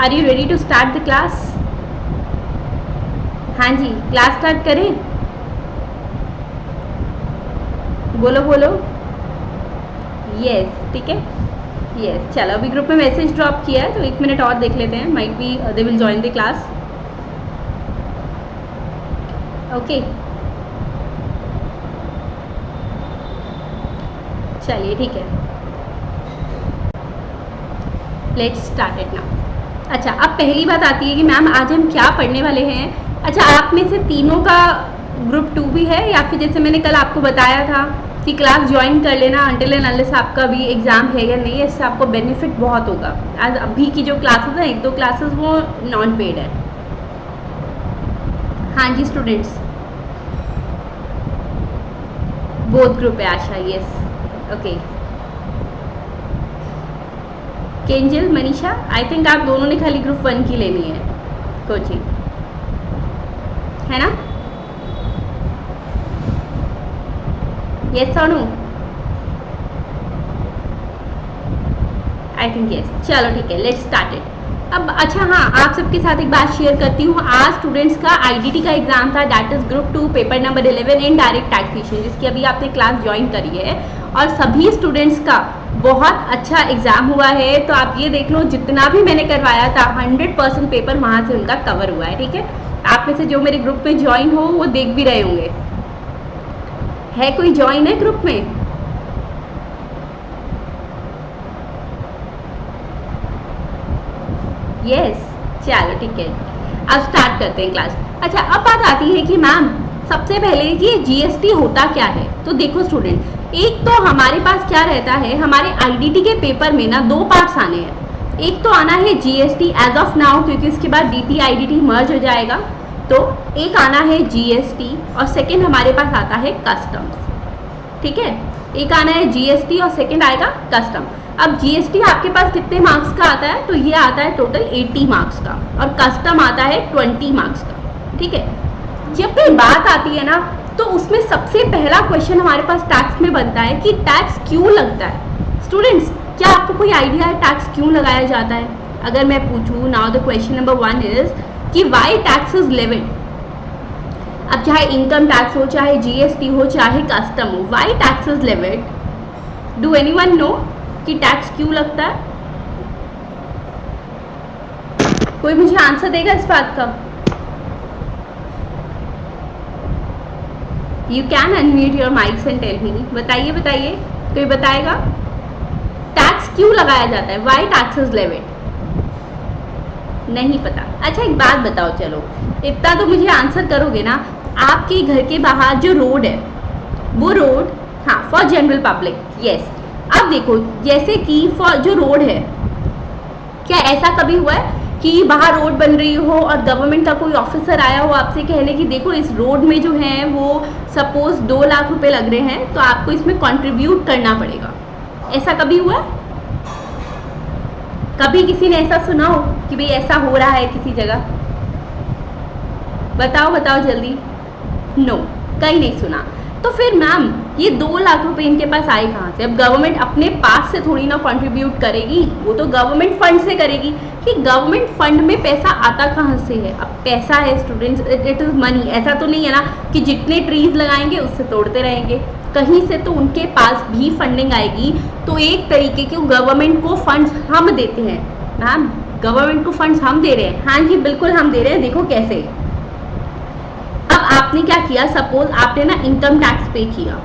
Are you ready to start the class? हाँ जी, class start करें? बोलो बोलो। यस, ठीक है। यस, चलो अभी ग्रुप में मैसेज ड्रॉप किया है तो 1 मिनट और देख लेते हैं, might be they will join the class. Okay, चलिए ठीक है, लेट्स स्टार्ट इट नाउ। अच्छा, अब पहली बात आती है कि मैम आज हम क्या पढ़ने वाले हैं। अच्छा, आप में से तीनों का ग्रुप 2 भी है या फिर जैसे मैंने कल आपको बताया था कि क्लास ज्वाइन कर लेना अनटिल एंड अनलेस आपका भी एग्ज़ाम है या नहीं, इससे आपको बेनिफिट बहुत होगा। आज अभी की जो क्लासेस हैं, 1-2 क्लासेस वो नॉन पेड है। हाँ जी स्टूडेंट्स, बोथ ग्रुप है Asha, yes, okay. Kinjal, Manisha, I think आप दोनों ने खाली ग्रुप 1 की लेनी है कोचिंग, है ना? यस और नो? I think yes. चलो ठीक है, लेट्स स्टार्ट इट। अब अच्छा हाँ, आप सबके साथ एक बात शेयर करती हूँ। आज स्टूडेंट्स का आईडीटी का एग्जाम था, that is group 2 paper number 11 in direct taxation, जिसकी अभी आपने क्लास ज्वाइन करी है और सभी स्टूडेंट्स का बहुत अच्छा एग्जाम हुआ है। तो आप ये देख लो, जितना भी मैंने करवाया था 100% पेपर वहाँ से उनका कवर हुआ है, ठीक है। आप में से जो मेरे ग्रुप में ज्वाइन हो वो देख भी रहे होंगे। है कोई ज्वाइन है ग्रुप में? यस, चलो ठीक है, अब स्टार्ट करते हैं क्लास। अच्छा, अब बात आती है कि मैम सबसे पहले कि जीएसटी होता क्या है। तो देखो स्टूडेंट, एक तो हमारे पास क्या रहता है, हमारे आईडीटी के पेपर में ना 2 पार्ट्स आने हैं। एक तो आना है जीएसटी एज ऑफ नाउ, क्योंकि इसके बाद डीटी आईडीटी मर्ज हो जाएगा, तो एक आना है जीएसटी और सेकेंड हमारे पास आता है कस्टम्स, ठीक है। एक आना है जीएसटी और सेकेंड आएगा कस्टम। अब जीएसटी आपके पास कितने मार्क्स का आता है? तो ये आता है टोटल 80 मार्क्स का और कस्टम आता है 20 मार्क्स का, ठीक है। जब कोई बात आती है ना, तो उसमें सबसे पहला क्वेश्चन हमारे पास टैक्स में बनता है कि टैक्स क्यों लगता है। स्टूडेंट्स, क्या आपको कोई आइडिया है टैक्स क्यों लगाया जाता है? अगर मैं पूछूँ, now the question number 1 is कि वाई टैक्स इज लेविड। अब चाहे इनकम टैक्स हो, चाहे जीएसटी हो, चाहे कस्टम हो, why tax is levied? Do anyone know कि टैक्स क्यों लगता है? कोई मुझे आंसर देगा इस बात का? You can unmute your mics and tell me. बताइए बताइए, कोई बताएगा टैक्स क्यों लगाया जाता है? Why tax is levied? नहीं पता। अच्छा, एक बात बताओ, चलो इतना तो मुझे आंसर करोगे ना। आपके घर के बाहर जो रोड है, वो रोड, हाँ, फॉर जनरल पब्लिक, यस। अब देखो, जैसे कि फॉर जो रोड है, क्या ऐसा कभी हुआ है कि बाहर रोड बन रही हो और गवर्नमेंट का कोई ऑफिसर आया हो आपसे कहने कि देखो इस रोड में जो है वो सपोज 2 लाख रुपए लग रहे हैं, तो आपको इसमें कंट्रीब्यूट करना पड़ेगा? ऐसा कभी हुआ? कभी किसी ने ऐसा सुना हो कि भाई ऐसा हो रहा है किसी जगह? बताओ बताओ जल्दी। नो, कहीं नहीं सुना। तो फिर मैम ये 2 लाख रुपए इनके पास आए कहाँ से? अब गवर्नमेंट अपने पास से थोड़ी ना कंट्रीब्यूट करेगी, वो तो गवर्नमेंट फंड से करेगी। कि गवर्नमेंट फंड में पैसा आता कहाँ से है? अब पैसा है स्टूडेंट्स, इट इज मनी। ऐसा तो नहीं है ना कि जितने ट्रीज लगाएंगे उससे तोड़ते रहेंगे, कहीं से तो उनके पास भी फंडिंग आएगी। तो एक तरीके के गवर्नमेंट को फंड्स हम देते हैं। मैम, गवर्नमेंट को फंड्स हम दे रहे हैं? हाँ जी बिल्कुल हम दे रहे हैं। देखो कैसे। अब आपने क्या किया, सपोज आपने ना इनकम टैक्स पे किया।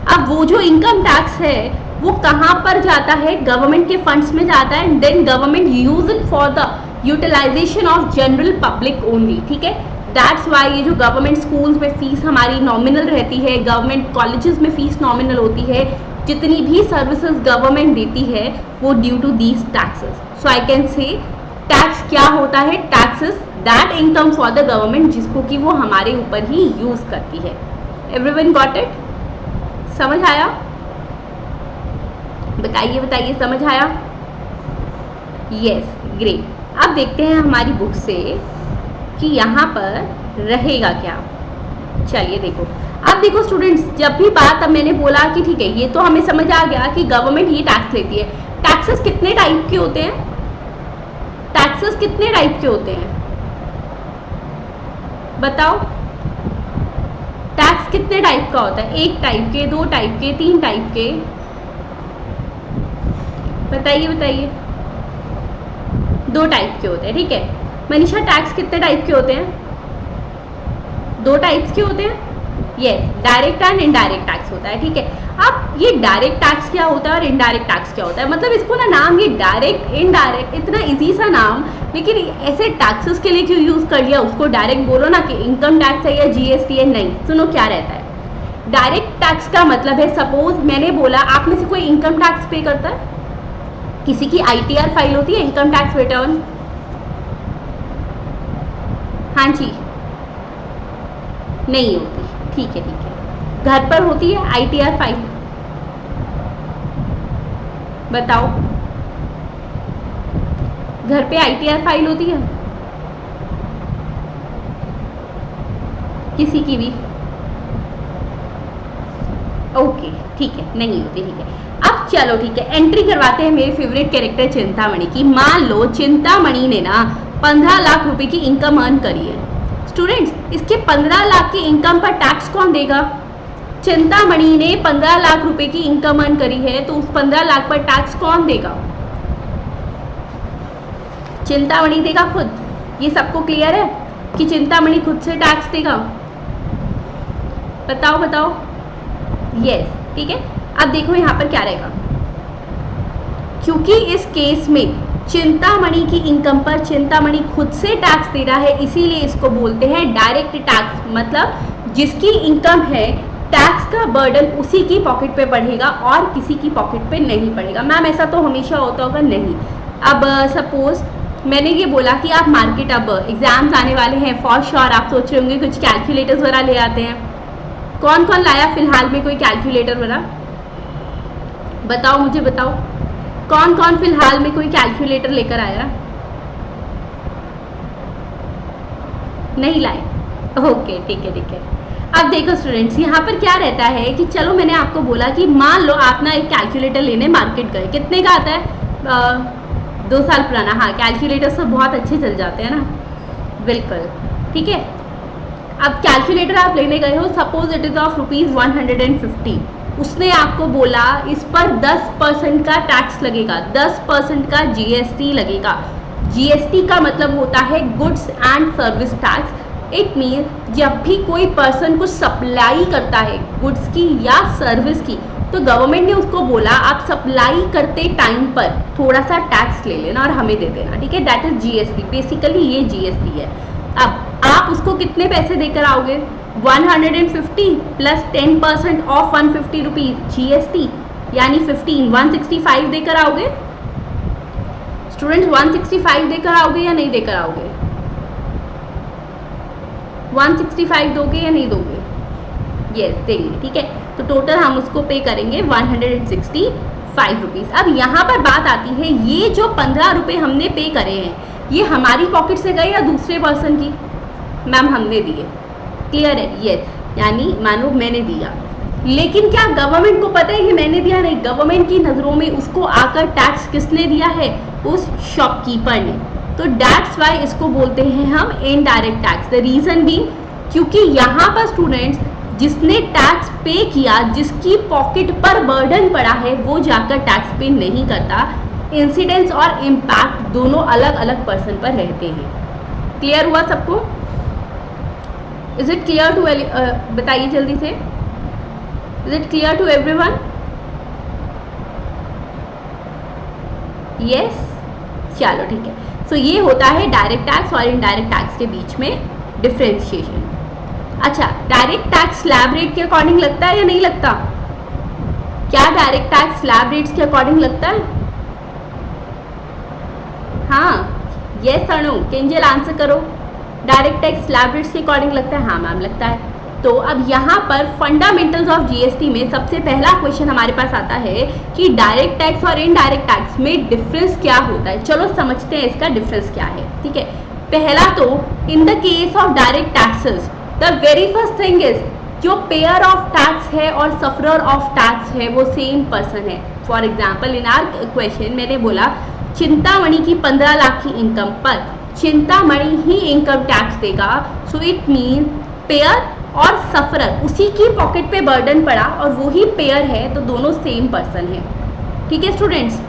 अब वो जो इनकम टैक्स है वो कहाँ पर जाता है? गवर्नमेंट के फंड्स में जाता है, then government use it for the utilisation of general public only, ठीक है। दैट्स वाई ये जो गवर्नमेंट स्कूल्स में फीस हमारी नॉमिनल रहती है, गवर्नमेंट कॉलेजेस में फीस नॉमिनल होती है, जितनी भी सर्विसेज गवर्नमेंट देती है वो due to these taxes. So I can say tax क्या होता है? Taxes that income for the government, जिसको कि वो हमारे ऊपर ही यूज करती है। Everyone got it? समझ आया? बताइए बताइए, समझ आया? Yes, great. अब देखते हैं हमारी बुक से कि यहाँ पर रहेगा क्या। चलिए देखो, अब देखो स्टूडेंट्स, जब भी बात, अब मैंने बोला कि ठीक है ये तो हमें समझ आ गया कि गवर्नमेंट ही टैक्स लेती है। टैक्सेस कितने टाइप के होते हैं? टैक्सेस कितने टाइप के होते हैं बताओ? टैक्स कितने टाइप का होता है? 1 टाइप के, 2 टाइप के, 3 टाइप के? बताइए बताइए। 2 टाइप के होते हैं, ठीक है। मनीषा टैक्स कितने टाइप के होते हैं? 2 टाइप्स के होते हैं। Yes, direct and indirect tax होता है, ठीक है। अब ये डायरेक्ट टैक्स क्या होता है और इनडायरेक्ट टैक्स क्या होता है? मतलब इसको ना नाम ये डायरेक्ट इनडायरेक्ट इतना इजी सा नाम, लेकिन ऐसे टैक्सेस के लिए क्यों यूज कर लिया? उसको डायरेक्ट बोलो ना कि इनकम टैक्स है या जीएसटी है। नहीं, सुनो क्या रहता है। डायरेक्ट टैक्स का मतलब है, सपोज मैंने बोला आप में से कोई इनकम टैक्स पे करता है? किसी की आईटीआर फाइल होती है, इनकम टैक्स रिटर्न? हाँ जी, नहीं होती, ठीक है ठीक है। घर पर होती है आईटीआर फाइल? बताओ, घर पे आईटीआर फाइल होती है किसी की भी? ओके ठीक है, नहीं होती, ठीक है। अब चलो ठीक है, एंट्री करवाते हैं मेरे फेवरेट कैरेक्टर चिंतामणि की। मान लो चिंतामणि ने ना 15 लाख रुपए की इनकम अर्न करी है। स्टूडेंट्स, इसके 15 लाख की इनकम पर टैक्स कौन देगा? चिंतामणि ने 15 लाख रुपए की इनकम अर्न करी है, तो उस 15 लाख पर टैक्स कौन देगा? चिंतामणि देगा खुद। ये सबको क्लियर है कि चिंतामणि खुद से टैक्स देगा? बताओ बताओ। यस, ठीक है। अब देखो यहाँ पर क्या रहेगा, क्योंकि इस केस में चिंतामणि की इनकम पर चिंतामणि खुद से टैक्स दे रहा है, इसीलिए इसको बोलते हैं डायरेक्ट टैक्स। मतलब जिसकी इनकम है, टैक्स का बर्डन उसी की पॉकेट पे पड़ेगा और किसी की पॉकेट पे नहीं पड़ेगा। मैम ऐसा तो हमेशा होता होगा? नहीं। अब सपोज मैंने ये बोला कि आप मार्केट, अब एग्जाम्स आने वाले हैं, फॉर श्योर आप सोच रहे होंगे कुछ कैलकुलेटर्स वगैरह ले आते हैं। कौन कौन लाया फिलहाल में कोई कैलकुलेटर वगैरह? बताओ मुझे, बताओ कौन कौन फिलहाल में कोई कैलकुलेटर लेकर आया? नहीं लाए? ओके ठीक है ठीक है। अब देखो स्टूडेंट्स, यहाँ पर क्या रहता है कि चलो मैंने आपको बोला कि मान लो आप ना एक कैलकुलेटर लेने मार्केट गए। कितने का आता है? 2 साल पुराना। हाँ, कैलकुलेटर तो बहुत अच्छे चल जाते हैं ना, बिल्कुल ठीक है। अब कैलकुलेटर आप लेने गए हो, सपोज इट इज ऑफ ₹150। उसने आपको बोला इस पर 10% का टैक्स लगेगा, 10% का जीएसटी लगेगा। जीएसटी का मतलब होता है goods and service tax. It mean जब भी कोई पर्सन कुछ सप्लाई करता है गुड्स की या सर्विस की, तो गवर्नमेंट ने उसको बोला आप सप्लाई करते टाइम पर थोड़ा सा टैक्स ले लेना और हमें दे देना, ठीक है। दैट इज जीएसटी, बेसिकली ये जीएसटी है। अब आप उसको कितने पैसे देकर आओगे? 150 प्लस 10% ऑफ 150 रुपीज जीएसटी, यानी 165 देकर आओगे। स्टूडेंट्स 165 देकर आओगे या नहीं देकर आओगे? 165 दोगे या नहीं दोगे? यस, देंगे, ठीक है। तो टोटल हम उसको पे करेंगे 165 रुपीज। अब यहाँ पर बात आती है, ये जो 15 रुपये हमने पे करे हैं, ये हमारी पॉकेट से गए या दूसरे पर्सन की? मैम हमने दिए, क्लियर है? यस, यानी मानो मैंने दिया, लेकिन क्या गवर्नमेंट को पता है कि मैंने दिया? नहीं, गवर्नमेंट की नज़रों में उसको आकर टैक्स किसने दिया है? उस शॉपकीपर ने। तो दैट्स वाई इसको बोलते हैं हम इनडायरेक्ट टैक्स। द रीजन भी, क्योंकि यहाँ पर स्टूडेंट्स जिसने टैक्स पे किया, जिसकी पॉकेट पर बर्डन पड़ा है, वो जाकर टैक्स पे नहीं करता। इंसिडेंस और इम्पैक्ट दोनों अलग अलग पर्सन पर रहते हैं। क्लियर हुआ सबको? इज इट क्लियर टू, बताइए जल्दी से, is it clear to everyone? Yes, चलो ठीक है। सो ये होता है डायरेक्ट टैक्स और इनडायरेक्ट टैक्स के बीच में डिफरेंशिएशन। अच्छा, डायरेक्ट टैक्स स्लैब रेट के अकॉर्डिंग लगता है या नहीं लगता? क्या डायरेक्ट टैक्स स्लैब रेट्स के अकॉर्डिंग लगता है? हाँ, यस और नो, केंजल आंसर करो। डायरेक्ट टैक्स स्लैब रेट्स के अकॉर्डिंग लगता है? हाँ मैम, लगता है। तो अब यहाँ पर फंडामेंटल्स ऑफ जीएसटी में सबसे पहला क्वेश्चन हमारे पास आता है कि डायरेक्ट टैक्स और इनडायरेक्ट टैक्स में डिफरेंस क्या होता है। चलो समझते हैं इसका डिफरेंस क्या है, ठीक है। पहला तो, इन the case of direct taxes, the very first thing is, जो पेयर ऑफ टैक्स है और सफरर ऑफ टैक्स है वो सेम पर्सन है। For example in are question मैंने बोला चिंतामणि की 15 लाख की इनकम पर चिंतामणि ही इनकम टैक्स देगा। सो इट मीन पेयर और सफरर उसी की पॉकेट पे बर्डन पड़ा और वो ही पेयर है, तो दोनों सेम पर्सन है। ठीक है स्टूडेंट्स,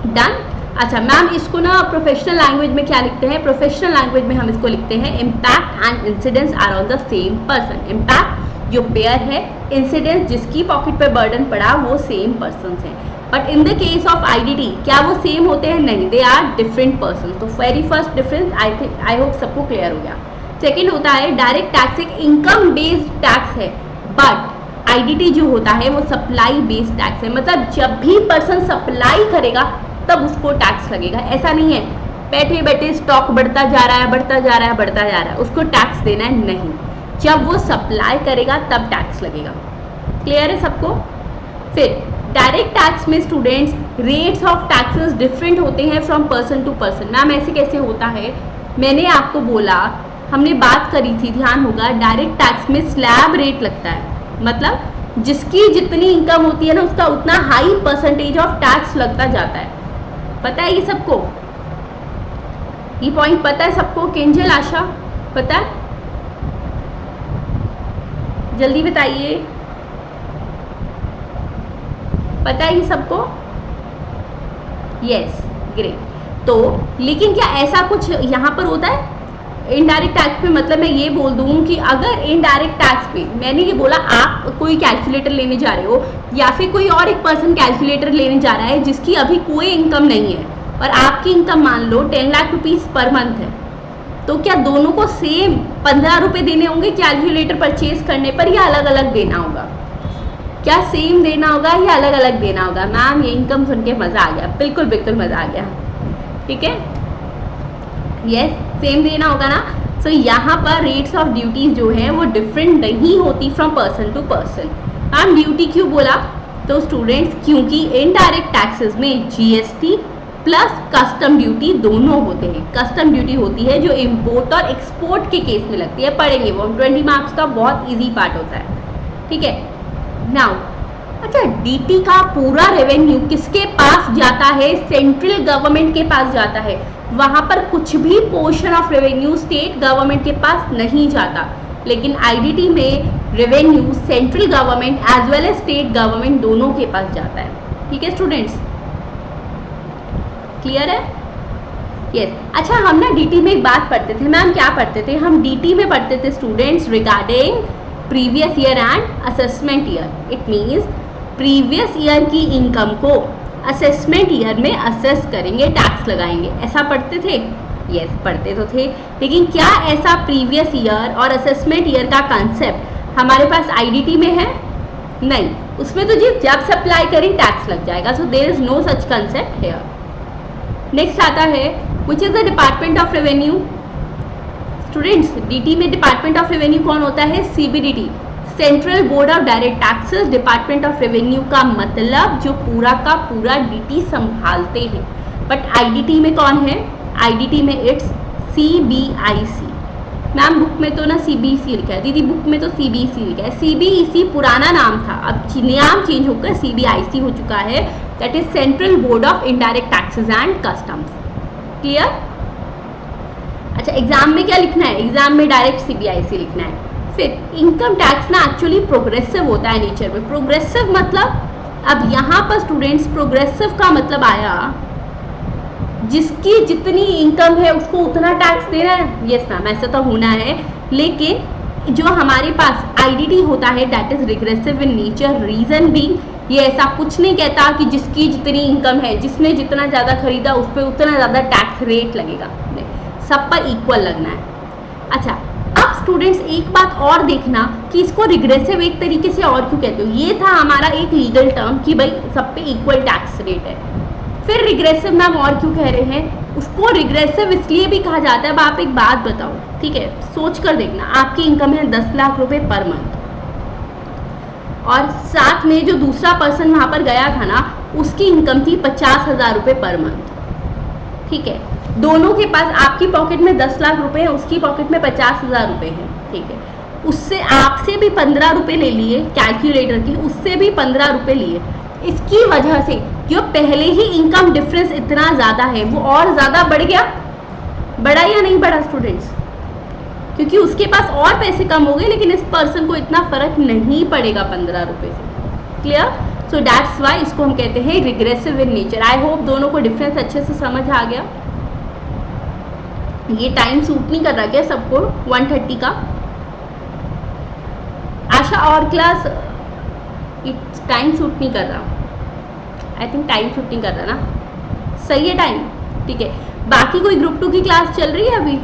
डन। अच्छा मैम, इसको ना प्रोफेशनल लैंग्वेज में क्या लिखते हैं? प्रोफेशनल लैंग्वेज में हम इसको लिखते हैं impact and incidence are on the same person. Impact जो पेयर है, इंसिडेंस जिसकी पॉकेट पे बर्डन पड़ा वो सेम पर्सन है। But in the case of IDT क्या वो सेम होते हैं? नहीं, दे आर डिफरेंट पर्सन। तो very first difference I hope सबको क्लियर हो गया। सेकेंड होता है डायरेक्ट टैक्स एक इनकम बेस्ड टैक्स है, बट आईडीटी जो होता है वो सप्लाई बेस्ड टैक्स है। मतलब जब भी पर्सन सप्लाई करेगा तब उसको टैक्स लगेगा। ऐसा नहीं है बैठे बैठे स्टॉक बढ़ता जा रहा है बढ़ता जा रहा है बढ़ता जा रहा है उसको टैक्स देना है, नहीं, जब वो सप्लाई करेगा तब टैक्स लगेगा। क्लियर है सबको? फिर डायरेक्ट टैक्स में students rates of taxes different होते हैं from person to person. Ma'am ऐसे कैसे होता है? मैंने आपको बोला, हमने बात करी थी, ध्यान होगा, डायरेक्ट टैक्स में स्लैब रेट लगता है। मतलब जिसकी जितनी इनकम होती है ना उसका उतना हाई परसेंटेज ऑफ टैक्स लगता जाता है। पता है ये सबको? ये पॉइंट पता है सबको? केंजल, आशा, पता है? जल्दी बताइए, पता है ये सबको? Yes, great. तो लेकिन क्या ऐसा कुछ यहाँ पर होता है इनडायरेक्ट टैक्स पे? मतलब मैं ये बोल दूँ कि अगर इनडायरेक्ट टैक्स पे मैंने ये बोला, आप कोई कैलकुलेटर लेने जा रहे हो या फिर कोई और एक पर्सन कैलकुलेटर लेने जा रहा है जिसकी अभी कोई इनकम नहीं है और आपकी इनकम मान लो 10 लाख रुपीस पर मंथ है, तो क्या दोनों को सेम 15 रुपये देने होंगे कैलकुलेटर परचेज करने पर, या अलग अलग देना होगा? क्या सेम देना होगा या अलग अलग देना होगा? मैम ये इनकम सुन के मज़ा आ गया, बिल्कुल बिल्कुल मज़ा आ गया। ठीक है, यस, सेम देना होगा ना। सो यहाँ पर रेट्स ऑफ ड्यूटीज जो है वो डिफरेंट नहीं होती from person to person. Ma'am duty क्यों बोला? तो स्टूडेंट्स क्योंकि इनडायरेक्ट टैक्सेस में जीएसटी प्लस कस्टम ड्यूटी दोनों होते हैं। कस्टम ड्यूटी होती है जो इम्पोर्ट और एक्सपोर्ट के केस में लगती है, पढ़ेंगे वो, 20 मार्क्स का बहुत ईजी पार्ट होता है। ठीक है, नाउ अच्छा, डीटी का पूरा रेवेन्यू किसके पास जाता है? सेंट्रल गवर्नमेंट के पास जाता है। वहां पर कुछ भी portion of revenue state government के पास नहीं जाता, लेकिन आईडीटी में revenue central government as well as state government दोनों के पास जाता है। ठीक है स्टूडेंट्स, क्लियर है? यस। अच्छा, हम ना डीटी में एक बात पढ़ते थे, मैम क्या पढ़ते थे? हम डीटी में पढ़ते थे students regarding previous year and assessment year. It means previous year की इनकम को असेसमेंट ईयर में असेस करेंगे, टैक्स लगाएंगे, ऐसा पढ़ते थे? यस, पढ़ते तो थे, लेकिन क्या ऐसा प्रीवियस ईयर और असेसमेंट ईयर का कंसेप्ट हमारे पास आईडीटी में है? नहीं, उसमें तो जब सप्लाई करें टैक्स लग जाएगा। So there is no such concept here. Next आता है which is the department of revenue. Students DT में डिपार्टमेंट ऑफ रेवेन्यू कौन होता है? CBDT, central board of direct taxes. Department of revenue का मतलब जो पूरा का पूरा डीटी संभालते हैं। बट आईडीटी में कौन है? आईडीटी में इट्स सीबीआईसी। मैम बुक में तो ना सीबीसी लिखा है, दीदी बुक में तो सीबीसी लिखा है। सीबीईसी पुराना नाम था, अब नाम चेंज होकर सीबीआईसी हो चुका है, that is central board of indirect taxes and customs. Clear? अच्छा, एग्जाम में क्या लिखना है? एग्जाम में डायरेक्ट सीबीआईसी लिखना है। फिर इनकम टैक्स ना एक्चुअली प्रोग्रेसिव होता है नेचर में। प्रोग्रेसिव मतलब, अब यहाँ पर स्टूडेंट्स प्रोग्रेसिव का मतलब आया जिसकी जितनी इनकम है उसको उतना टैक्स देना है। यस मैम, ऐसा तो होना है, लेकिन जो हमारे पास आईडीटी होता है that is regressive in nature. Reason being, ये ऐसा कुछ नहीं कहता कि जिसकी जितनी इनकम है, जिसने जितना ज़्यादा खरीदा उस पर उतना ज़्यादा टैक्स रेट लगेगा, नहीं, सब पर इक्वल लगना है। अच्छा, अब स्टूडेंट्स एक बात और देखना कि इसको रिग्रेसिव एक तरीके से और क्यों कहते हो। ये था हमारा एक लीगल टर्म कि भाई सब पे इक्वल टैक्स रेट है। फिर रिग्रेसिव मैम और क्यों कह रहे हैं? उसको रिग्रेसिव इसलिए भी कहा जाता है। अब आप एक बात बताओ, ठीक है, सोच कर देखना, आपकी इनकम है 10 लाख रुपए पर मंथ और साथ में जो दूसरा पर्सन वहाँ पर गया था ना उसकी इनकम थी 50,000 रुपये पर मंथ। ठीक है, दोनों के पास, आपकी पॉकेट में 10 लाख रुपए है, उसकी पॉकेट में 50,000 रुपये है। ठीक है, उससे आपसे भी 15 रुपये ले लिए कैलकुलेटर की, उससे भी 15 रुपये लिए। इसकी वजह से जो पहले ही इनकम डिफरेंस इतना ज़्यादा है वो और ज़्यादा बढ़ गया, बढ़ा या नहीं बढ़ा स्टूडेंट्स? क्योंकि उसके पास और पैसे कम हो गए लेकिन इस पर्सन को इतना फर्क नहीं पड़ेगा 15 रुपये से। क्लियर? सो दैट्स वाई इसको हम कहते हैं regressive in nature. I hope दोनों को डिफरेंस अच्छे से समझ आ गया। ये टाइम सूट नहीं कर रहा क्या सबको 1:30 का? आशा और क्लास टाइम सूट नहीं कर रहा, आई थिंक टाइम सूट नहीं कर रहा ना, सही है टाइम, ठीक है। बाकी कोई ग्रुप 2 की क्लास चल रही है अभी?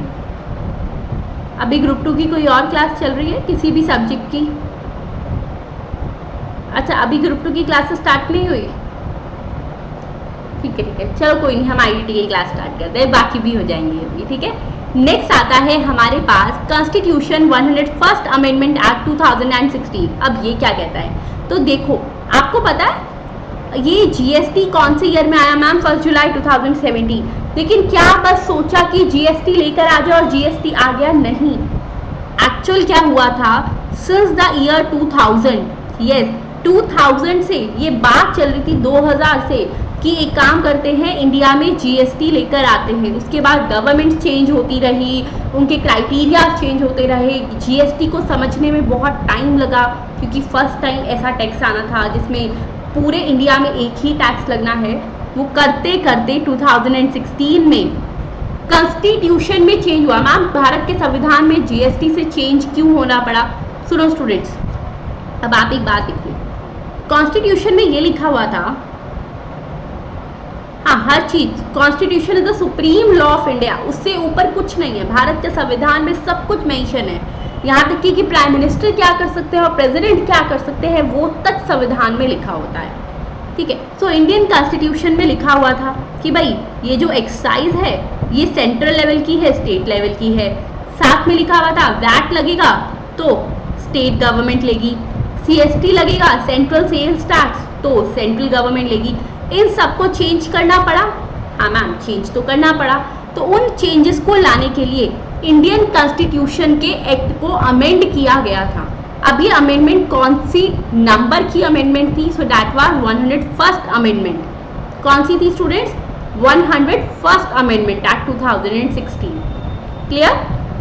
अभी ग्रुप 2 की कोई और क्लास चल रही है किसी भी सब्जेक्ट की? अच्छा, अभी ग्रुप 2 की क्लासेस स्टार्ट नहीं हुई? ठीक है, चलो कोई नहीं, हम आईडीटी की क्लास स्टार्ट करते हैं, बाकी भी हो जाएंगे अभी, ठीक है। नेक्स्ट आता है हमारे पास कॉन्स्टिट्यूशन 101st अमेंडमेंट एक्ट 2016। अब ये क्या कहता है? तो देखो, आपको पता है ये जीएसटी कौन से ईयर में आया मैम? 1 जुलाई 2017। लेकिन क्या बस सोचा कि जीएसटी लेकर आ जाओ और जीएसटी आ गया? नहीं, एक्चुअल क्या हुआ था, सिंस द ईयर 2000, यस 2000 से ये बात चल रही थी 2000 से कि एक काम करते हैं, इंडिया में जीएसटी लेकर आते हैं। उसके बाद गवर्नमेंट चेंज होती रही, उनके क्राइटेरिया चेंज होते रहे, जीएसटी को समझने में बहुत टाइम लगा क्योंकि फर्स्ट टाइम ऐसा टैक्स आना था जिसमें पूरे इंडिया में एक ही टैक्स लगना है। वो करते करते 2016 में कॉन्स्टिट्यूशन में चेंज हुआ। मैम भारत के संविधान में जीएसटी से चेंज क्यों होना पड़ा? सुनो स्टूडेंट्स, अब आप एक बात देखिए, कॉन्स्टिट्यूशन में ये लिखा हुआ था, हाँ हर चीज, constitution is the supreme law of India, उससे ऊपर कुछ नहीं है। भारत के संविधान में सब कुछ मेंशन है, यहाँ तक कि प्राइम मिनिस्टर क्या कर सकते हैं और प्रेसिडेंट क्या कर सकते हैं वो तक संविधान में लिखा होता है, ठीक है। सो इंडियन कॉन्स्टिट्यूशन में लिखा हुआ था कि भाई ये जो एक्साइज है ये सेंट्रल लेवल की है, स्टेट लेवल की है। साथ में लिखा हुआ था वैट लगेगा तो स्टेट गवर्नमेंट लेगी, सीएसटी लगेगा सेंट्रल सेल्स टैक्स तो सेंट्रल गवर्नमेंट लेगी। इन सबको चेंज करना पड़ा, हाँ मैम चेंज तो करना पड़ा। तो उन चेंजेस को लाने के लिए इंडियन कॉन्स्टिट्यूशन के एक्ट को अमेंड किया गया था। अब ये अमेंडमेंट कौन सी नंबर की अमेंडमेंट थी? So that was 101st amendment. कौन सी थी students? 101st amendment act 2016। Clear?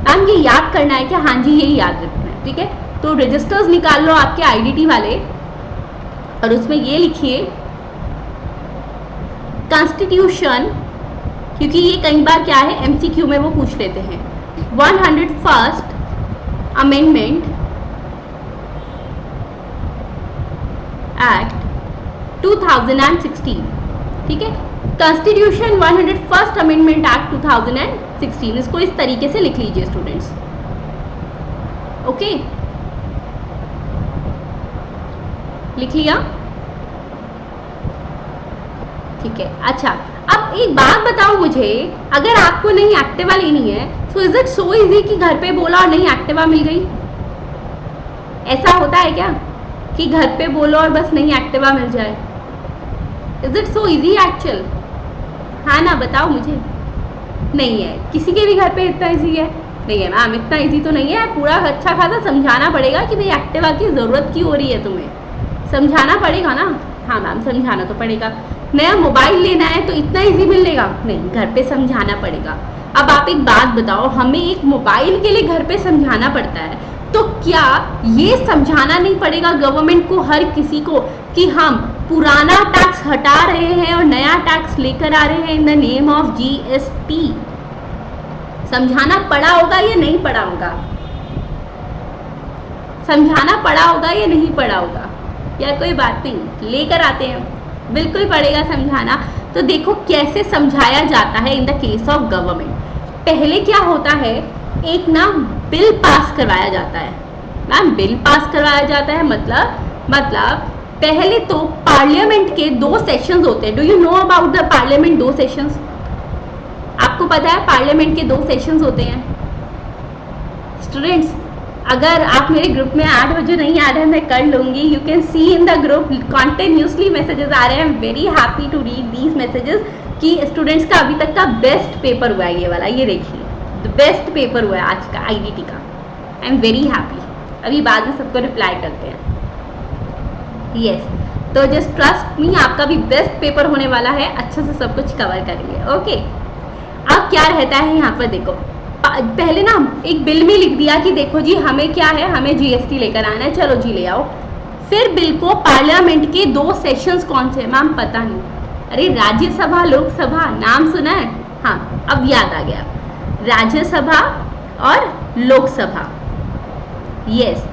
Ma'am ये याद करना है क्या? हाँ जी, ये याद रखना है, ठीक है। तो रजिस्टर्स निकाल लो आपके आईडीटी वाले और उसमें ये लिखिए कॉन्स्टिट्यूशन, क्योंकि ये कई बार क्या है एमसीक्यू में वो पूछ लेते हैं। 101st अमेंडमेंट एक्ट 2016, ठीक है। कॉन्स्टिट्यूशन 101st अमेंडमेंट एक्ट 2016, इसको इस तरीके से लिख लीजिए स्टूडेंट्स, ओके। लिख लिया? ठीक है। अच्छा, अब एक बात बताओ मुझे, अगर आपको नहीं एक्टिवा लेनी है तो इज इट सो इजी कि घर पे बोला और नहीं एक्टिवा मिल गई? ऐसा होता है क्या कि घर पे बोलो और बस नहीं एक्टिवा मिल जाए? Is it so easy actual? हाँ ना, बताओ मुझे। नहीं है, किसी के भी घर पे इतना इजी है? नहीं है मैम, इतना इजी तो नहीं है। पूरा अच्छा खासा समझाना पड़ेगा कि भाई एक्टिवा की ज़रूरत क्यों हो रही है, तुम्हें समझाना पड़ेगा ना। हाँ मैम, समझाना तो पड़ेगा। नया मोबाइल लेना है तो इतना इजी मिलेगा? नहीं, घर पे समझाना पड़ेगा। अब आप एक बात बताओ, हमें एक मोबाइल के लिए घर पे समझाना पड़ता है, तो क्या ये समझाना नहीं पड़ेगा गवर्नमेंट को, हर किसी को, कि हम पुराना टैक्स हटा रहे हैं और नया टैक्स लेकर आ रहे हैं in the name of GST? समझाना पड़ा होगा या नहीं पड़ा होगा? समझाना पड़ा होगा या नहीं पड़ा होगा? या कोई बात नहीं, लेकर आते हैं, बिल्कुल पड़ेगा समझाना। तो देखो कैसे समझाया जाता है इन द केस ऑफ गवर्नमेंट। पहले क्या होता है, एक ना बिल पास करवाया जाता है। मैम बिल पास करवाया जाता है मतलब पहले तो पार्लियामेंट के 2 सेशंस होते हैं। Do you know about the parliament 2 sessions? आपको पता है पार्लियामेंट के 2 सेशंस होते हैं स्टूडेंट्स? अगर आप मेरे ग्रुप में ऐड हो, जो नहीं ऐड है मैं कर लूँगी। You can see in the group continuously messages आ रहे हैं। I am very happy to read these messages कि स्टूडेंट्स का अभी तक का बेस्ट पेपर हुआ है ये वाला। ये देखिए, द बेस्ट पेपर हुआ है आज का आईडीटी का। आई एम वेरी हैप्पी। अभी बाद में सबको रिप्लाई करते हैं। यस, तो जस्ट ट्रस्ट मी, आपका भी बेस्ट पेपर होने वाला है, अच्छे से सब कुछ कवर करेंगे। ओके, अब क्या रहता है यहाँ पर, देखो पहले ना एक बिल में लिख दिया कि देखो जी हमें क्या है, हमें जीएसटी लेकर आना है, चलो जी ले आओ। फिर बिल को पार्लियामेंट के 2 सेशंस कौन से, मैम पता नहीं, अरे राज्यसभा लोकसभा नाम सुना है, हाँ अब याद आ गया, राज्यसभा और लोकसभा, यस,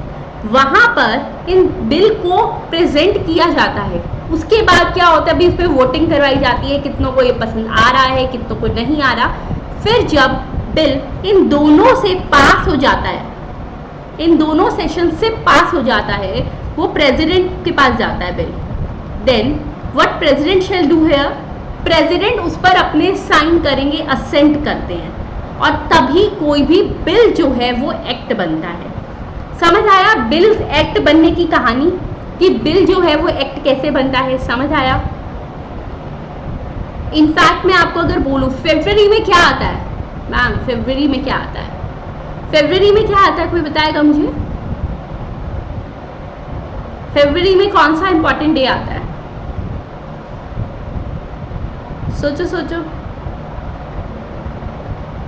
वहां पर इन बिल को प्रेजेंट किया जाता है। उसके बाद क्या होता है, अभी इस पर वोटिंग करवाई जाती है, कितनों को ये पसंद आ रहा है, कितनों को नहीं आ रहा। फिर जब बिल इन दोनों से पास हो जाता है, इन दोनों सेशन से पास हो जाता है, वो प्रेसिडेंट के पास जाता है bill. Then what president shall do here, president उस पर अपने साइन करेंगे, असेंट करते हैं, और तभी कोई भी बिल जो है वो एक्ट बनता है। समझ आया बिल एक्ट बनने की कहानी, कि बिल जो है वो एक्ट कैसे बनता है, समझ आया। इनफैक्ट मैं आपको अगर बोलूं फरवरी में क्या आता है, मैम फरवरी में क्या आता है, फरवरी में क्या आता है, कोई बताएगा मुझे, फरवरी में कौन सा इंपॉर्टेंट डे आता है, सोचो सोचो,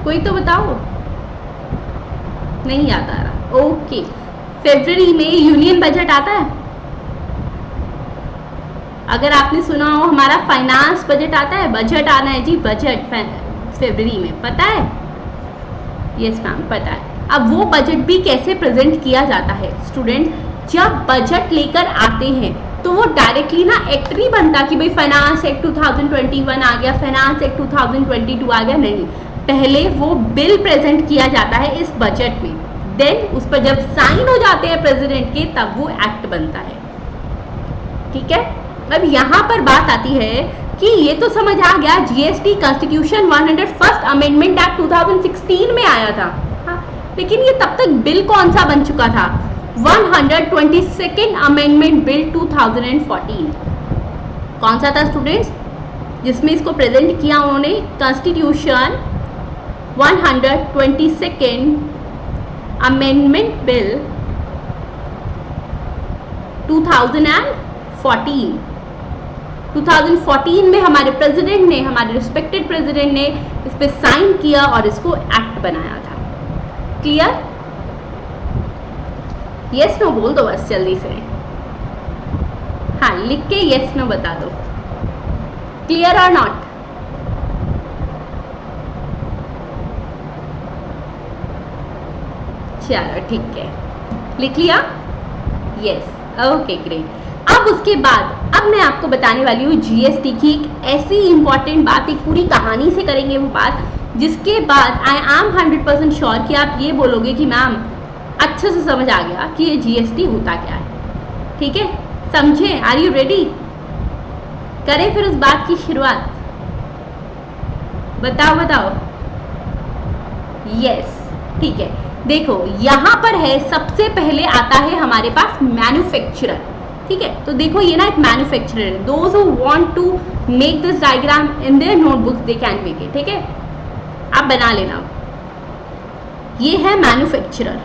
कोई तो बताओ, नहीं याद आ रहा। ओके, फरवरी में यूनियन बजट आता है। अगर आपने सुना हो हमारा फाइनेंस बजट आता है, बजट आना है जी, बजट फरवरी में, पता है, यस मैम पता है। अब वो बजट भी कैसे प्रेजेंट किया जाता है स्टूडेंट, जब बजट लेकर आते हैं तो वो डायरेक्टली ना एक्ट नहीं बनता कि भाई फाइनेंस एक्ट 2021 आ गया, फाइनेंस एक्ट 2022 आ गया, नहीं, पहले वो बिल प्रेजेंट किया जाता है इस बजट में, देन उस पर जब साइन हो जाते हैं प्रेसिडेंट के, तब वो एक्ट बनता है। ठीक है, अब यहाँ पर बात आती है कि ये तो समझ आ गया, GST constitution 101st amendment act 2016 में आया था, हाँ, लेकिन ये तब तक बिल कौन सा बन चुका था, 122nd अमेंडमेंट बिल 2014। कौन सा था स्टूडेंट्स, जिसमें इसको प्रेजेंट किया उन्होंने, कॉन्स्टिट्यूशन 122nd अमेंडमेंट बिल 2014। 2014 में हमारे प्रेसिडेंट ने, हमारे रिस्पेक्टेड प्रेसिडेंट ने इस पे साइन किया और इसको एक्ट बनाया था। क्लियर, यस नो बोल दो बस जल्दी से, हाँ लिख के यस नो बता दो, क्लियर और नॉट। चलो ठीक है, लिख लिया, यस, ओके ग्रेट। अब उसके बाद अब मैं आपको बताने वाली हूँ जीएसटी की एक ऐसी इंपॉर्टेंट बात, एक पूरी कहानी से करेंगे वो बात, जिसके बाद आई एम 100% श्योर कि आप ये बोलोगे कि मैम अच्छे से समझ आ गया कि ये जीएसटी होता क्या है। ठीक है, समझे, आर यू रेडी, करें फिर उस बात की शुरुआत, बताओ बताओ, यस ठीक है। देखो यहाँ पर है, सबसे पहले आता है हमारे पास मैन्युफैक्चरर। ठीक है, तो देखो ये ना एक मैन्युफैक्चरर है, those who want to make this diagram in their notebooks they can make it. ठीक है, आप बना लेना, ये है मैन्युफैक्चरर।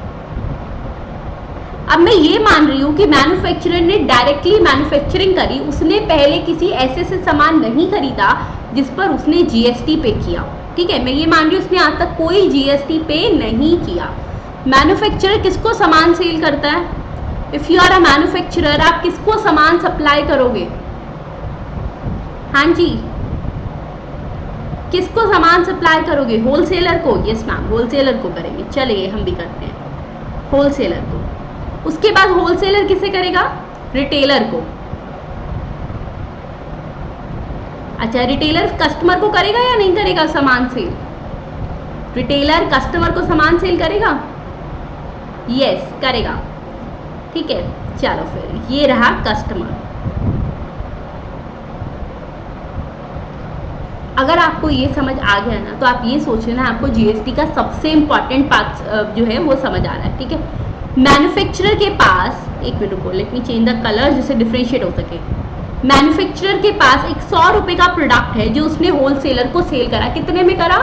अब मैं ये मान रही हूँ कि मैन्युफैक्चरर ने डायरेक्टली मैन्युफैक्चरिंग करी, उसने पहले किसी ऐसे से सामान नहीं खरीदा जिस पर उसने जीएसटी पे किया। ठीक है, मैं ये मान रही हूँ उसने आज तक कोई जीएसटी पे नहीं किया। मैन्युफैक्चरर किसको सामान सेल करता है, if you are a manufacturer आप किसको सामान सप्लाई करोगे, हाँ जी, किसको सामान सप्लाई करोगे, होलसेलर को, यस मैम होलसेलर को करेंगे, चलिए हम भी करते हैं होलसेलर को। उसके बाद होलसेलर किसे करेगा, रिटेलर को। अच्छा, रिटेलर कस्टमर को करेगा या नहीं करेगा सामान सेल, रिटेलर कस्टमर को सामान सेल करेगा, यस करेगा। ठीक है, चलो फिर ये रहा कस्टमर। अगर आपको ये समझ आ गया ना, तो आप ये सोच लेना आपको जीएसटी का सबसे इंपॉर्टेंट पार्ट जो है वो समझ आ रहा है। ठीक है, मैन्युफैक्चरर के पास, एक मिनट रुको, let me change the colour जिससे डिफरेंशिएट हो सके। मैन्युफैक्चरर के पास एक 100 रुपये का प्रोडक्ट है जो उसने होलसेलर को सेल करा, कितने में करा,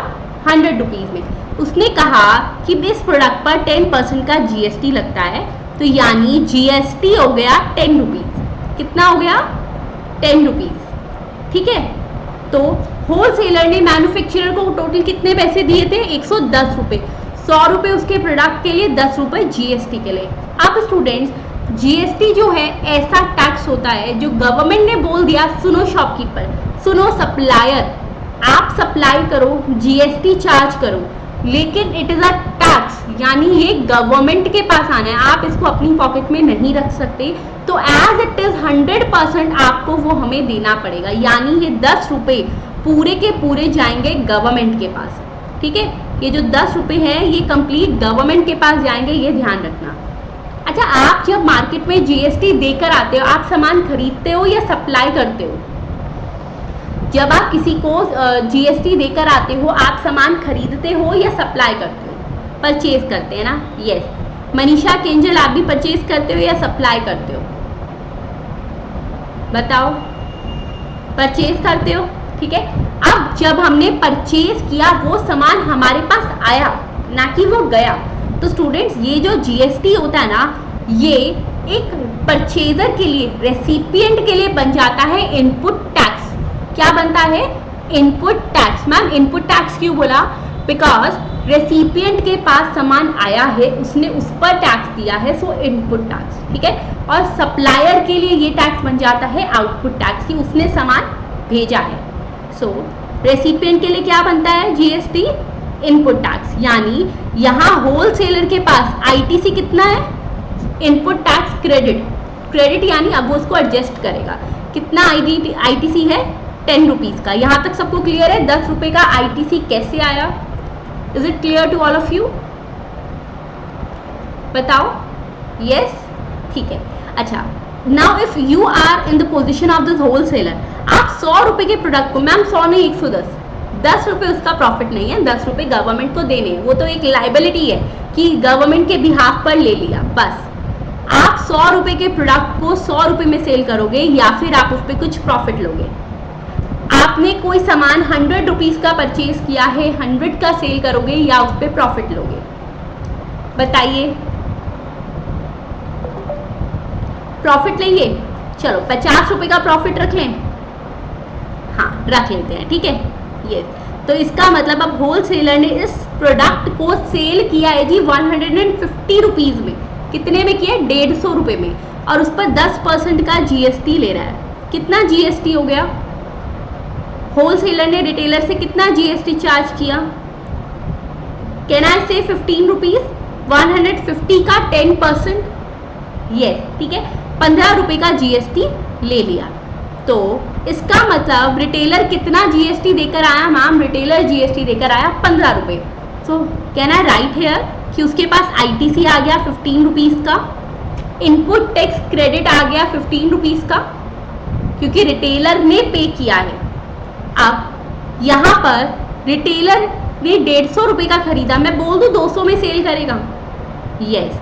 100 रुपीज़ में। उसने कहा कि इस प्रोडक्ट पर 10% का जीएसटी लगता है, तो यानी जीएसटी हो गया 10 रुपीज़। कितना हो गया, 10 रुपीज, ठीक है। तो होलसेलर ने मैन्युफैक्चरर को टोटल कितने पैसे दिए थे? 110 रुपए। 100 रुपए उसके प्रोडक्ट के लिए, 10 रुपए जीएसटी के लिए। अब स्टूडेंट्स, जीएसटी जो है ऐसा टैक्स होता है जो गवर्नमेंट ने बोल दिया, सुनो शॉपकीपर, सुनो सप्लायर, आप सप्लाई करो, जीएसटी चार्ज करो, लेकिन इट इज अ टैक्स, यानी ये गवर्नमेंट के पास आना है, आप इसको अपनी पॉकेट में नहीं रख सकते। तो एज इट इज 100% आपको वो हमें देना पड़ेगा, यानी ये 10 रुपए पूरे के पूरे जाएंगे गवर्नमेंट के पास, ठीक है। ये जो 10 रुपए है ये कंप्लीट गवर्नमेंट के पास जाएंगे, ये ध्यान रखना। अच्छा, आप जब मार्केट में जीएसटी देकर आते हो, आप सामान खरीदते हो या सप्लाई करते हो? जब आप किसी को जीएसटी देकर आते हो, आप सामान खरीदते हो या सप्लाई करते हो? परचेज करते हैं ना, यस। मनीषा केंजल, आप भी परचेज करते हो या सप्लाई करते हो? बताओ, परचेज करते हो, ठीक है। अब जब हमने परचेज किया, वो सामान हमारे पास आया, ना कि वो गया। तो स्टूडेंट्स, ये जो जीएसटी होता है ना, ये एक परचेजर के लिए, रेसिपिएंट के लिए बन जाता है इनपुट टैक्स। क्या बनता है? Input tax. Ma'am input tax क्यों बोला? बिकॉज रेसिपिएंट के पास सामान आया है, उसने उस पर टैक्स दिया है, सो इनपुट टैक्स, ठीक है। और सप्लायर के लिए ये टैक्स बन जाता है आउटपुट टैक्स, कि उसने सामान भेजा है। सो रेसिपिएंट के लिए क्या बनता है? GST, input tax. यानी यहाँ होलसेलर के पास आईटीसी कितना है? इनपुट टैक्स क्रेडिट, क्रेडिट यानी अब वो उसको एडजस्ट करेगा। कितना आईटीसी है? 10 रुपीज का। यहाँ तक सबको क्लियर है? 10 रुपए का आईटीसी कैसे आया? Is it clear to all of you? बताओ, यस, ठीक है। अच्छा, now if you are in the position of this wholesaler, आप 100 रुपए के प्रोडक्ट को, मैम 100 नहीं 110, 10 रुपए उसका प्रॉफिट नहीं है, 10 रुपए गवर्नमेंट को देने हैं, वो तो एक लाइबिलिटी है कि गवर्नमेंट के बिहाफ पर ले लिया, बस। आप 100 रुपए के प्रोडक्ट को 100 रुपए में सेल करोगे या फिर आप उस पर कुछ प्रॉफिट लोगे? आपने कोई सामान 100 रुपीज का परचेज किया है, 100 का सेल करोगे या उस पर प्रॉफिट लोगे? बताइए, प्रॉफिट लेंगे? चलो 50 रुपए का प्रॉफिट रख लें, हाँ रख लेते हैं, ठीक है। ये तो इसका मतलब अब होलसेलर ने इस प्रोडक्ट को सेल किया है जी 150 रुपीज में। कितने में किया? 150 रुपए में, और उस पर 10% का जीएसटी ले रहा है। कितना जीएसटी हो गया? होलसेलर ने रिटेलर से कितना जीएसटी चार्ज किया? कैन आई से 15 रुपीज? 150 का 10%, यस, ठीक है, 15 रुपए का जीएसटी ले लिया। तो इसका मतलब रिटेलर कितना जीएसटी देकर आया? मैम रिटेलर जीएसटी देकर आया 15 रुपए। So can I write here कि उसके पास आईटीसी आ गया 15 रुपीज का, इनपुट टैक्स क्रेडिट आ गया 15 रुपीज का, क्योंकि रिटेलर ने पे किया है। अब यहाँ पर रिटेलर ने 150 रुपए का खरीदा, मैं बोल दूं 200 में सेल करेगा, यस,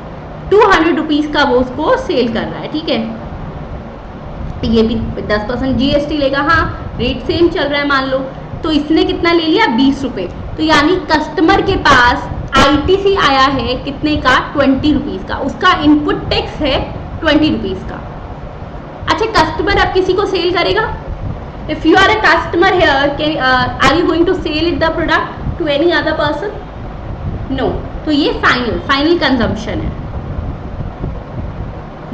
200 रुपीज का वो उसको सेल कर रहा है, ठीक है। ये भी 10% जीएसटी लेगा, हाँ रेट सेम चल रहा है मान लो। तो इसने कितना ले लिया? 20 रुपए। तो यानी कस्टमर के पास आईटीसी आया है कितने का? 20 रुपीज का, उसका इनपुट टैक्स है 20 रुपीज का। अच्छा, कस्टमर अब किसी को सेल करेगा? If you are a customer here, are you going to sell it the product to any other person? No. तो ये फाइनल कंजम्पशन है,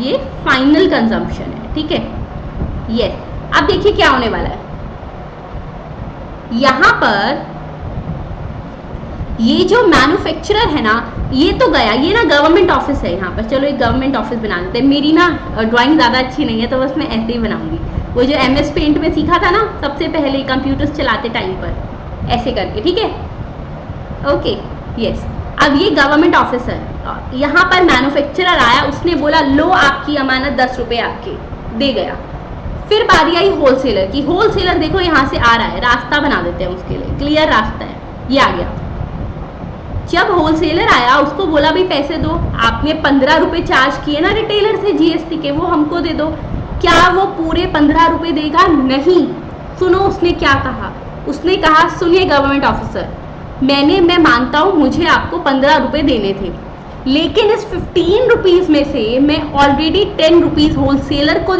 ये फाइनल कंजम्पशन है, ठीक है, यस। अब देखिए क्या होने वाला है, यहां पर ये जो मैन्युफैक्चरर है ना, ये तो गया, ये ना गवर्नमेंट ऑफिस है यहाँ पर, चलो एक गवर्नमेंट ऑफिस बना देते हैं। मेरी ना ड्राइंग ज़्यादा अच्छी नहीं है तो बस मैं ऐसे ही बनाऊंगी, वो जो MS पेंट में सीखा था ना सबसे पहले कंप्यूटर्स चलाते टाइम पर, ऐसे करके, ठीक है, ओके, यस। अब ये गवर्नमेंट ऑफिस है, यहाँ पर मैन्युफैक्चरर आया, उसने बोला लो आपकी अमानत 10 रुपए आपके, दे गया। फिर बारी आई होलसेलर की, होलसेलर देखो यहाँ से आ रहा है, रास्ता बना देते हैं उसके लिए, क्लियर रास्ता है, ये आ गया। जब होलसेलर आया उसको बोला भाई पैसे दो, आपने 15 रुपए चार्ज किए ना रिटेलर से जीएसटी के, वो हमको दे दो। क्या वो पूरे 15 रुपए देगा? नहीं। सुनो उसने क्या कहा, उसने कहा सुनिए गवर्नमेंट ऑफिसर, मैं मानता हूँ मुझे आपको 15 रुपए देने थे, लेकिन इस 15 रुपीज में से मैं ऑलरेडी 10 रुपीज होलसेलर को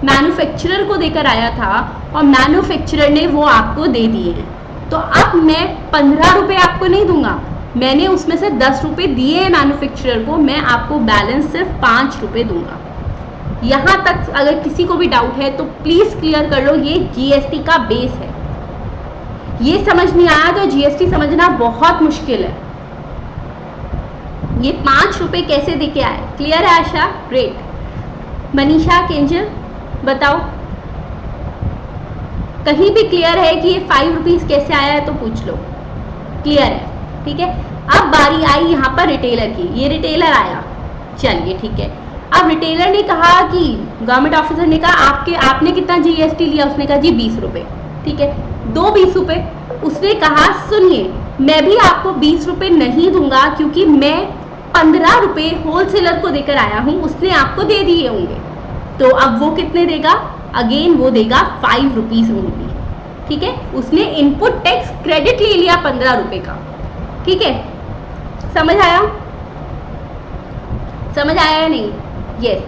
मैन्युफैक्चरर को देकर आया था और मैन्युफैक्चरर ने वो आपको दे दिए हैं। तो अब मैं 15 रुपये आपको नहीं दूंगा, मैंने उसमें से 10 रुपये दिए हैं मैन्युफैक्चरर को, मैं आपको बैलेंस सिर्फ 5 रुपये दूंगा। यहाँ तक अगर किसी को भी डाउट है तो प्लीज क्लियर कर लो, ये जीएसटी का बेस है। ये समझ नहीं आया तो जीएसटी समझना बहुत मुश्किल है। ये 5 रुपये कैसे देके आए? क्लियर है आशा? ग्रेट। मनीषा, केंजल बताओ, कहीं भी क्लियर है कि ये 5 रुपीज कैसे आया है तो पूछ लो। क्लियर है? ठीक है। अब बारी आई यहाँ पर रिटेलर की। ये रिटेलर आया, चलिए ठीक है। अब रिटेलर ने कहा कि गवर्नमेंट ऑफिसर ने कहा आपने कितना जीएसटी लिया? उसने कहा जी 20 रुपये। ठीक है, दो 20 रुपये। उसने कहा सुनिए, मैं भी आपको 20 रुपये नहीं दूंगा क्योंकि मैं 15 रुपये होलसेलर को देकर आया हूँ, उसने आपको दे दिए होंगे। तो अब वो कितने देगा? अगेन वो देगा 5 रुपीज ओनली। ठीक है, उसने इनपुट टैक्स क्रेडिट ले लिया 15 रुपये का। ठीक है, समझ आया? समझ आया या नहीं? यस।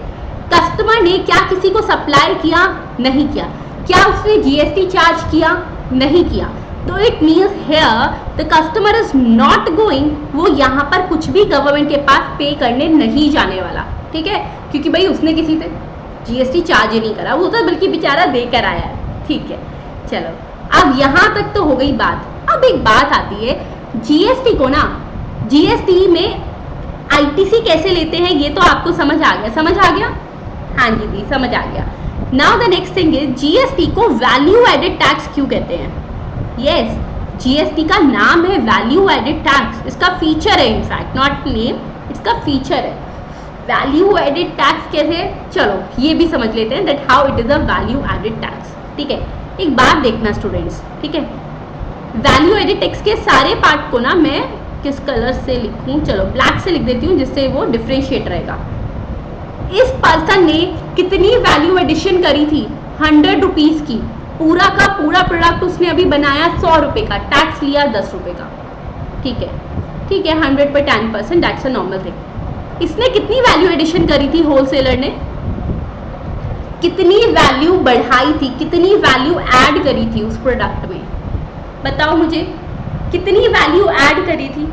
कस्टमर ने क्या किसी को सप्लाई किया? नहीं किया। क्या उसने जीएसटी चार्ज किया? नहीं किया। तो it means here the customer is not going, वो यहाँ पर कुछ भी गवर्नमेंट के पास पे करने नहीं जाने वाला। ठीक है, क्योंकि भाई उसने किसी से जीएसटी चार्ज ही नहीं करा, वो तो बल्कि बेचारा देकर आया है। ठीक है, चलो अब यहाँ तक तो हो गई बात। अब एक बात आती है, जीएसटी को ना, जीएसटी में आईटीसी कैसे लेते हैं ये तो आपको समझ आ गया। समझ आ गया? हाँ जी दी, समझ आ गया। Now the next thing is, GST को वैल्यू एडेड टैक्स क्यों कहते हैं? यस, जीएसटी का नाम है वैल्यू एडेड टैक्स, इसका फीचर है, इनफैक्ट नॉट नेम, इसका फीचर है। वैल्यू एडेड टैक्स कैसे? चलो ये भी समझ लेते हैं, that how it is a value added tax. ठीक है, एक बात देखना स्टूडेंट्स, ठीक है, वैल्यू एडेड टैक्स के सारे पार्ट को ना मैं किस कलर से लिखूं? चलो ब्लैक से लिख देती हूँ, जिससे वो डिफ्रेंशिएट रहेगा। इस पर्सन ने कितनी वैल्यू एडिशन करी थी? 100 रुपीज की। पूरा का पूरा प्रोडक्ट उसने अभी बनाया 100 रुपये का, टैक्स लिया 10 रुपये का। ठीक है, ठीक है, 100 पर 10%, दैट्स अ नॉर्मल थिंग। इसने कितनी वैल्यू एडिशन करी थी? होलसेलर ने कितनी वैल्यू बढ़ाई थी, कितनी वैल्यू ऐड करी थी उस प्रोडक्ट में? बताओ मुझे, कितनी वैल्यू ऐड करी थी?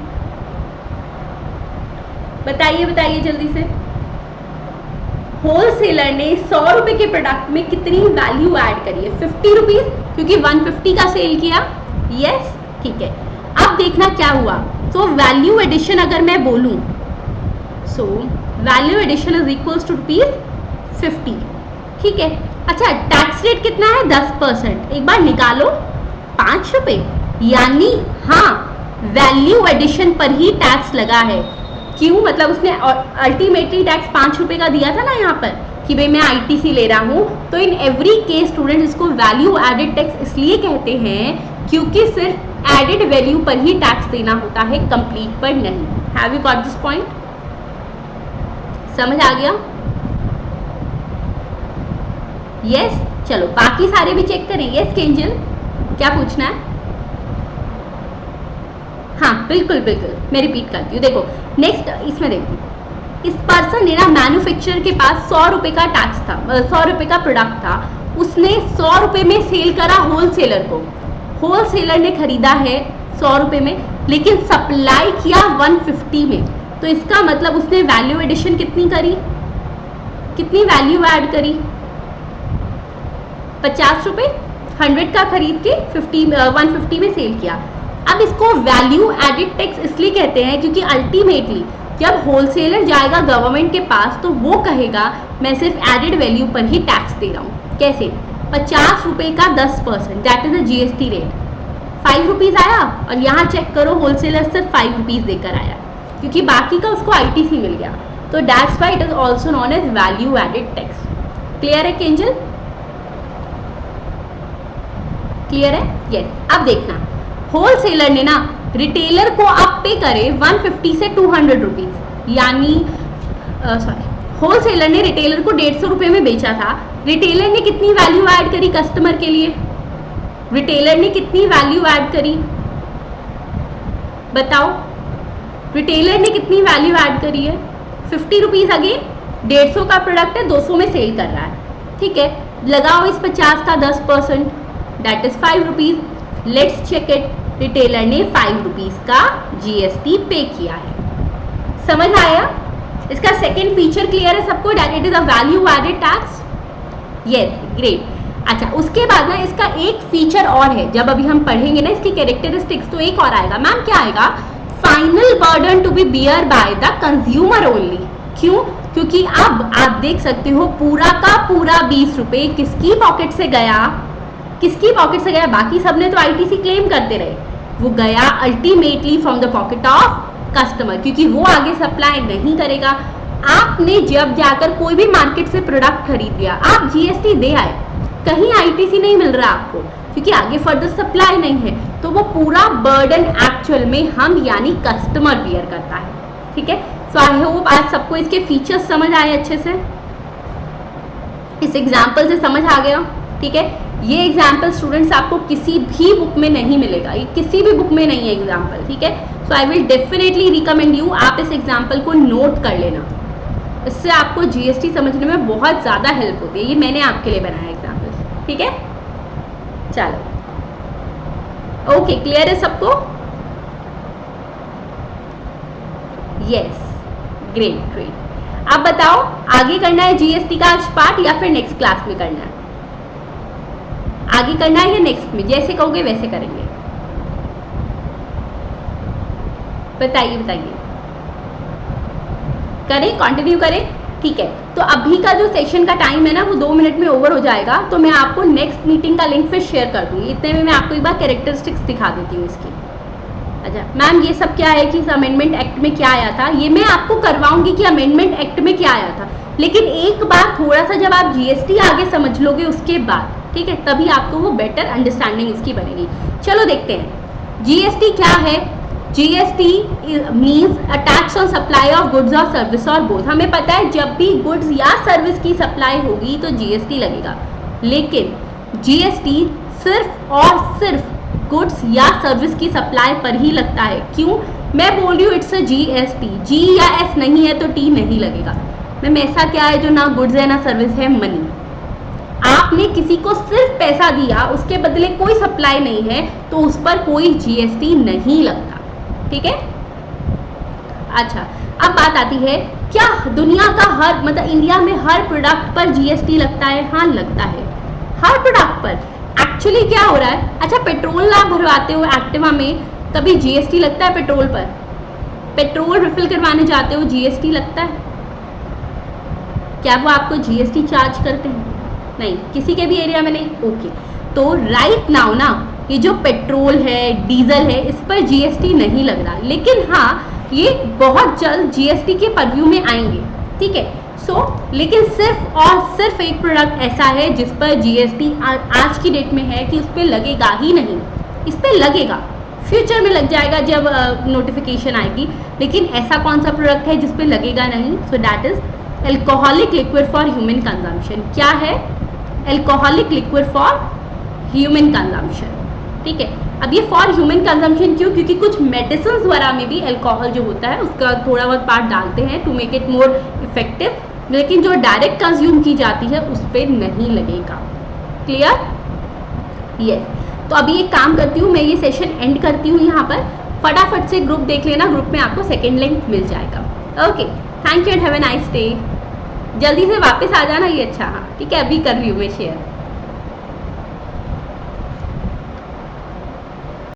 बताइए बताइए जल्दी से। होलसेलर ने 100 रुपए के प्रोडक्ट में कितनी वैल्यू ऐड करी है? 50 रुपीज, क्योंकि 150 का सेल किया। यस, ठीक है। अब देखना क्या हुआ। सो वैल्यू एडिशन अगर मैं बोलूं, so value addition is equals to ₹50। ठीक है, अच्छा टैक्स रेट कितना है? 10%। एक बार निकालो, 5 रुपए, यानी हाँ वैल्यू एडिशन पर ही टैक्स लगा है। क्यों? मतलब उसने अल्टीमेटली टैक्स 5 रुपए का दिया था ना यहाँ पर कि भाई मैं आईटीसी ले रहा हूँ। तो इन एवरी केस स्टूडेंट इसको वैल्यू एडेड टैक्स इसलिए कहते हैं क्योंकि सिर्फ एडेड वैल्यू पर ही टैक्स देना होता है, कंप्लीट पर नहीं। Have you got this point? समझ आ गया? यस, चलो बाकी सारे भी चेक करें। यस केंजल, क्या पूछना है? हाँ बिल्कुल बिल्कुल, मैं रिपीट करती हूँ। देखो नेक्स्ट, इसमें देखो, इस पर्सन ने ना मैन्युफैक्चरर के पास 100 रुपए का टैक्स था, 100 रुपए का प्रोडक्ट था, उसने 100 रुपए में सेल करा होलसेलर को। होलसेलर ने खरीदा है 100 रुपए में, लेकिन सप्लाई किया 150 में। तो इसका मतलब उसने वैल्यू एडिशन कितनी करी? कितनी वैल्यू ऐड करी? 50 रुपए, 100 का खरीद के 150 में सेल किया। अब इसको वैल्यू एडेड टैक्स इसलिए कहते हैं क्योंकि अल्टीमेटली जब होलसेलर जाएगा गवर्नमेंट के पास तो वो कहेगा मैं सिर्फ एडेड वैल्यू पर ही टैक्स दे रहा हूँ। कैसे? 50 रुपए का 10%, that is the GST rate. 5 rupees आया और यहाँ चेक करो होलसेलर सिर्फ 5 रुपीज देकर आया क्योंकि बाकी का उसको आईटीसी मिल गया। तो that's why it is also known as value added tax. Clear है केंजल? क्लियर है? यस। अब देखना, होलसेलर ने ना रिटेलर को अब पे करे 150 से 200 रुपीज, यानी सॉरी, होलसेलर ने रिटेलर को 150 रुपए में बेचा था। रिटेलर ने कितनी वैल्यू ऐड करी कस्टमर के लिए? रिटेलर ने कितनी वैल्यू ऐड करी बताओ? रिटेलर ने कितनी वैल्यू ऐड करी है? 50 रुपीज। अगेन 150 का प्रोडक्ट है, 200 में सेल कर रहा है। ठीक है, लगाओ इस 50 का 10%, that is 5 rupees. Let's check it, retailer ने 5 रुपीज का जीएसटी पे किया है। समझ आया? इसका सेकेंड फीचर क्लियर है सबको, that it is a value added tax. Yes, great. अच्छा, उसके बाद ना इसका एक फीचर और है, जब अभी हम पढ़ेंगे ना इसकी कैरेक्टरिस्टिक्स, तो एक और आएगा। मैम क्या आएगा? Final burden to be bear by the consumer only. क्यों? क्योंकि अब आप देख सकते हो पूरा का पूरा 20 रुपए किसकी पॉकेट से गया? किसकी पॉकेट से गया? बाकी सबने तो आईटीसी क्लेम करते रहे, वो गया ultimately from the pocket of customer, क्योंकि वो आगे सप्लाई नहीं करेगा। आपने जब जाकर कोई भी मार्केट से प्रोडक्ट खरीद लिया, आप जीएसटी दे आए, कहीं आईटीसी नहीं मिल रहा आपको, क्योंकि आगे फर्दर सप्लाई नहीं है, तो वो पूरा बर्डन एक्चुअल में हम यानी कस्टमर बियर करता है। ठीक है, सो आई होप आज सबको इसके फीचर्स समझ आए अच्छे से, इस एग्जाम्पल से समझ आ गया। ठीक है, ये एग्जाम्पल स्टूडेंट्स आपको किसी भी बुक में नहीं मिलेगा, ये किसी भी बुक में नहीं है एग्जाम्पल। ठीक है, so I will definitely recommend you, आप इस एग्जाम्पल को नोट कर लेना, इससे आपको जीएसटी समझने में बहुत ज़्यादा हेल्प होती है। ये मैंने आपके लिए बनाया एग्जाम्पल। ठीक है, चलो ओके, क्लियर है सबको? Yes, great great. अब बताओ आगे करना है जीएसटी का आज पार्ट या फिर नेक्स्ट क्लास में करना है? आगे करना है या नेक्स्ट में? जैसे कहोगे वैसे करेंगे, बताइए बताइए। करें, कंटिन्यू करें? ठीक है, तो अभी का जो सेशन का टाइम है ना वो 2 मिनट में ओवर हो जाएगा, तो मैं आपको नेक्स्ट मीटिंग का लिंक फिर शेयर कर दूंगी। इतने में मैं आपको एक बार कैरेक्टरिस्टिक्स दिखा देती हूँ इसकी। अच्छा मैम, ये सब क्या है कि इस अमेंडमेंट एक्ट में क्या आया था, ये मैं आपको करवाऊंगी कि अमेंडमेंट एक्ट में क्या आया था, लेकिन एक बार थोड़ा सा जब आप जीएसटी आगे समझ लोगे उसके बाद, ठीक है, तभी आपको वो बेटर अंडरस्टैंडिंग इसकी बनेगी। चलो देखते हैं जीएसटी क्या है। GST means a tax on supply of goods और सर्विस और बोथ। हमें पता है जब भी गुड्स या सर्विस की सप्लाई होगी तो जीएसटी लगेगा, लेकिन जीएसटी सिर्फ और सिर्फ गुड्स या सर्विस की सप्लाई पर ही लगता है। क्यों? मैं बोल रही हूँ इट्स अ जीएसटी, जी या एस नहीं है तो टी नहीं लगेगा। मैम ऐसा क्या है जो ना गुड्स है ना सर्विस है? मनी। आपने किसी को सिर्फ पैसा दिया, उसके बदले कोई सप्लाई नहीं है, तो उस पर कोई जीएसटी नहीं लगता। ठीक है, अच्छा अब बात आती है, क्या दुनिया का हर मतलब इंडिया में हर प्रोडक्ट पर जीएसटी लगता है? हाँ लगता है, हर प्रोडक्ट पर। एक्चुअली क्या हो रहा है, अच्छा पेट्रोल आप भरवाते हो एक्टिवा में, कभी जीएसटी लगता है पेट्रोल पर? पेट्रोल रिफिल करवाने जाते हो, जीएसटी लगता है? क्या वो आपको जीएसटी चार्ज करते हैं? नहीं, किसी के भी एरिया में नहीं। ओके, तो राइट नाउ ना ये जो पेट्रोल है, डीजल है, इस पर जीएसटी नहीं लग रहा, लेकिन हाँ ये बहुत जल्द जीएसटी के परव्यू में आएंगे। ठीक है, सो लेकिन सिर्फ और सिर्फ एक प्रोडक्ट ऐसा है जिस पर जीएसटी आज की डेट में है कि उस पर लगेगा ही नहीं। इस पर लगेगा, फ्यूचर में लग जाएगा जब नोटिफिकेशन आएगी, लेकिन ऐसा कौन सा प्रोडक्ट है जिस पर लगेगा नहीं? So that is alcoholic liquid for human consumption. क्या है? Alcoholic liquid for human consumption. ठीक है, अब ये फॉर ह्यूमन कंजम्पशन क्यों? क्योंकि कुछ मेडिसिन वगैरह में भी अल्कोहल जो होता है उसका थोड़ा बहुत पार्ट डालते हैं to make it more effective, लेकिन जो डायरेक्ट कंज्यूम की जाती है उस पर नहीं लगेगा। क्लियर? यस, तो अभी एक काम करती हूँ, मैं ये सेशन एंड करती हूँ यहाँ पर। फटाफट से ग्रुप देख लेना, ग्रुप में आपको सेकेंड लिंक मिल जाएगा। Okay, thank you and have a nice day. जल्दी से वापस आ जाना ये। अच्छा हाँ ठीक है, अभी कर रही हूँ मैं शेयर।